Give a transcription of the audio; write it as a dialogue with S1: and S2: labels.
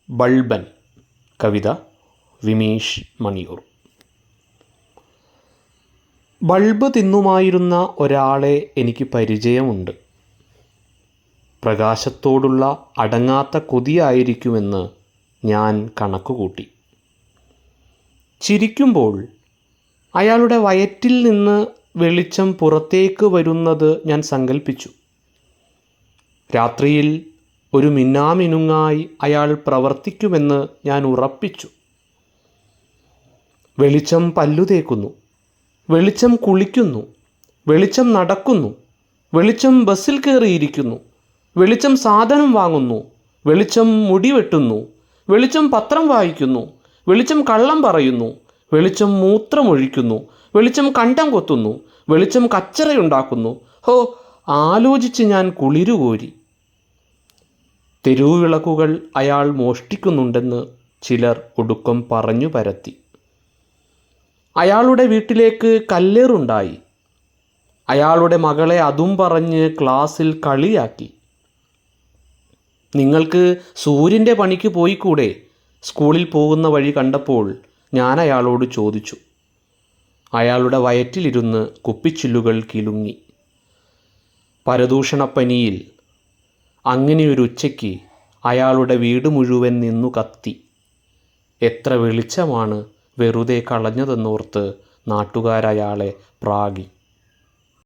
S1: ബൾബൻ. കവിത Vimeesh Maniyur. Bulb തിന്നുമായിരുന്ന ഒരാളെ എനിക്ക് പരിചയമുണ്ട്. പ്രകാശത്തോടുള്ള അടങ്ങാത്ത കൊതിയായിരിക്കുമെന്ന് ഞാൻ കണക്കുകൂട്ടി. ചിരിക്കുമ്പോൾ അയാളുടെ വയറ്റിൽ നിന്ന് വെളിച്ചം പുറത്തേക്ക് വരുന്നത് ഞാൻ സങ്കല്പിച്ചു. രാത്രിയിൽ ഒരു മിന്നാമിനുങ്ങായി അയാൾ പ്രവർത്തിക്കുമെന്ന് ഞാൻ ഉറപ്പിച്ചു. വെളിച്ചം പല്ലു തേക്കുന്നു, വെളിച്ചം കുളിക്കുന്നു, വെളിച്ചം നടക്കുന്നു, വെളിച്ചം ബസ്സിൽ കയറിയിരിക്കുന്നു, വെളിച്ചം സാധനം വാങ്ങുന്നു, വെളിച്ചം മുടി വെട്ടുന്നു, വെളിച്ചം പത്രം വായിക്കുന്നു, വെളിച്ചം കള്ളം പറയുന്നു, വെളിച്ചം മൂത്രമൊഴിക്കുന്നു, വെളിച്ചം കണ്ടം കൊത്തുന്നു, വെളിച്ചം കച്ചറയുണ്ടാക്കുന്നു. ഹോ, ആലോചിച്ച് ഞാൻ കുളിരുകോരി. തെരുവുവിളക്കുകൾ അയാൾ മോഷ്ടിക്കുന്നുണ്ടെന്ന് ചിലർ ഒടുക്കം പറഞ്ഞു പരത്തി. അയാളുടെ വീട്ടിലേക്ക് കല്ലേറുണ്ടായി. അയാളുടെ മകളെ അതും പറഞ്ഞ് ക്ലാസ്സിൽ കളിയാക്കി. നിങ്ങൾക്ക് സൂര്യൻ്റെ പണിക്ക് പോയിക്കൂടെ? സ്കൂളിൽ പോകുന്ന വഴി കണ്ടപ്പോൾ ഞാൻ അയാളോട് ചോദിച്ചു. അയാളുടെ വയറ്റിലിരുന്ന് കുപ്പിച്ചില്ലുകൾ കിലുങ്ങി. പരദൂഷണപ്പനിയിൽ അങ്ങനെയൊരു ഉച്ചയ്ക്ക് അയാളുടെ വീട് മുഴുവൻ നിന്നു കത്തി. എത്ര വെളിച്ചമാണ് വെറുതെ കളഞ്ഞതെന്നോർത്ത് നാട്ടുകാരയാളെ പ്രാഗി.